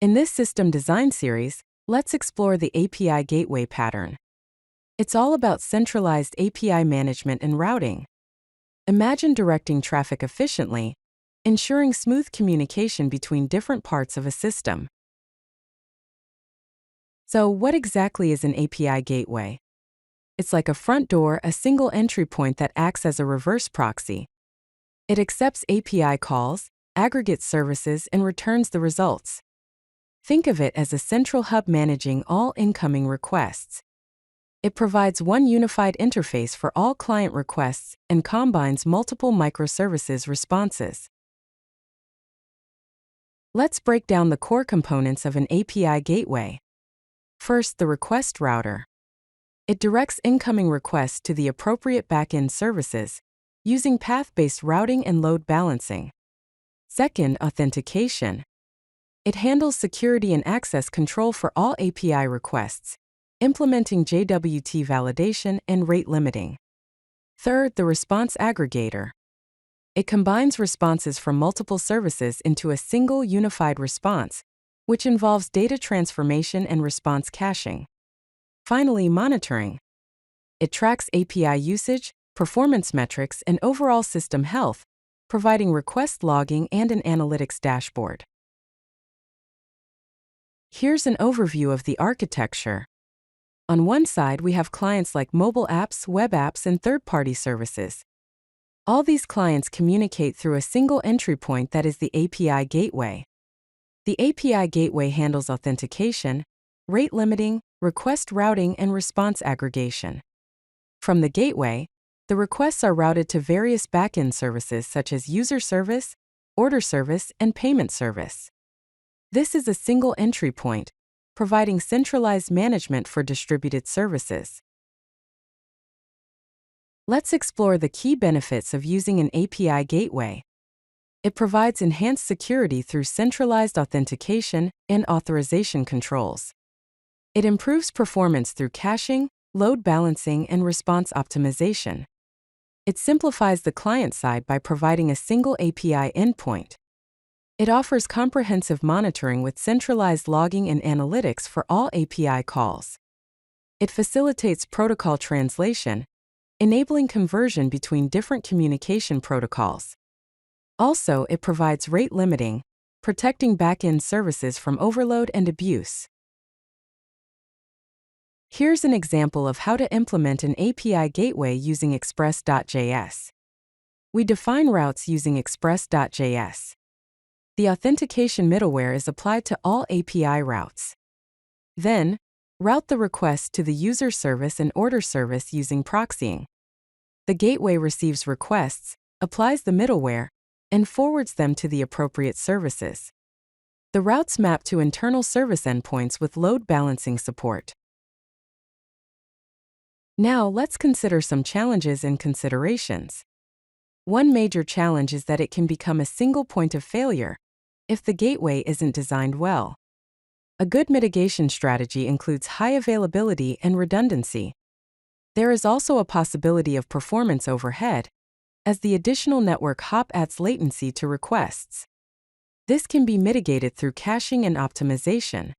In this system design series, let's explore the API Gateway pattern. It's all about centralized API management and routing. Imagine directing traffic efficiently, ensuring smooth communication between different parts of a system. So, what exactly is an API gateway? It's like a front door, a single entry point that acts as a reverse proxy. It accepts API calls, aggregates services, and returns the results. Think of it as a central hub managing all incoming requests. It provides one unified interface for all client requests and combines multiple microservices responses. Let's break down the core components of an API gateway. First, the request router. It directs incoming requests to the appropriate backend services, using path-based routing and load balancing. Second, authentication. It handles security and access control for all API requests, implementing JWT validation and rate limiting. Third, the response aggregator. It combines responses from multiple services into a single unified response, which involves data transformation and response caching. Finally, monitoring. It tracks API usage, performance metrics, and overall system health, providing request logging and an analytics dashboard. Here's an overview of the architecture. On one side, we have clients like mobile apps, web apps, and third-party services. All these clients communicate through a single entry point that is the API gateway. The API gateway handles authentication, rate limiting, request routing, and response aggregation. From the gateway, the requests are routed to various backend services such as user service, order service, and payment service. This is a single entry point, providing centralized management for distributed services. Let's explore the key benefits of using an API gateway. It provides enhanced security through centralized authentication and authorization controls. It improves performance through caching, load balancing, and response optimization. It simplifies the client side by providing a single API endpoint. It offers comprehensive monitoring with centralized logging and analytics for all API calls. It facilitates protocol translation, enabling conversion between different communication protocols. Also, it provides rate limiting, protecting backend services from overload and abuse. Here's an example of how to implement an API gateway using Express.js. We define routes using Express.js. The authentication middleware is applied to all API routes. Then, route the request to the user service and order service using proxying. The gateway receives requests, applies the middleware, and forwards them to the appropriate services. The routes map to internal service endpoints with load balancing support. Now, let's consider some challenges and considerations. One major challenge is that it can become a single point of failure if the gateway isn't designed well. A good mitigation strategy includes high availability and redundancy. There is also a possibility of performance overhead, as the additional network hop adds latency to requests. This can be mitigated through caching and optimization.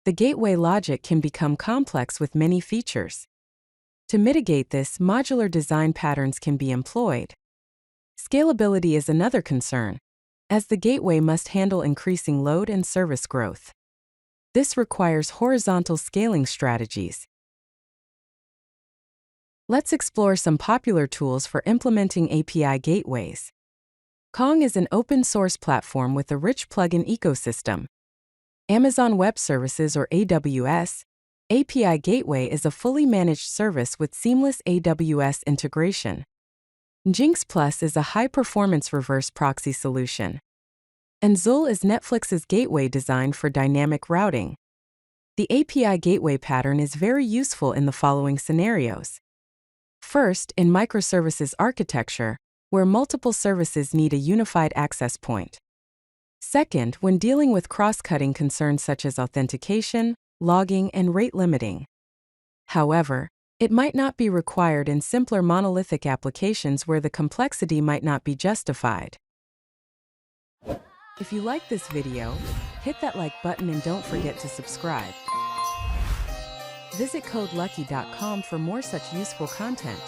The gateway logic can become complex with many features. To mitigate this, modular design patterns can be employed. Scalability is another concern, as the gateway must handle increasing load and service growth. This requires horizontal scaling strategies. Let's explore some popular tools for implementing API gateways. Kong is an open-source platform with a rich plugin ecosystem. Amazon Web Services or AWS API Gateway is a fully managed service with seamless AWS integration. Nginx Plus is a high-performance reverse proxy solution. And Zul is Netflix's gateway designed for dynamic routing. The API gateway pattern is very useful in the following scenarios. First, in microservices architecture, where multiple services need a unified access point. Second, when dealing with cross-cutting concerns such as authentication, logging, and rate limiting. However, it might not be required in simpler monolithic applications where the complexity might not be justified. If you like this video, Hit that like button and don't forget to subscribe. Visit CodeLucky.com for more such useful content.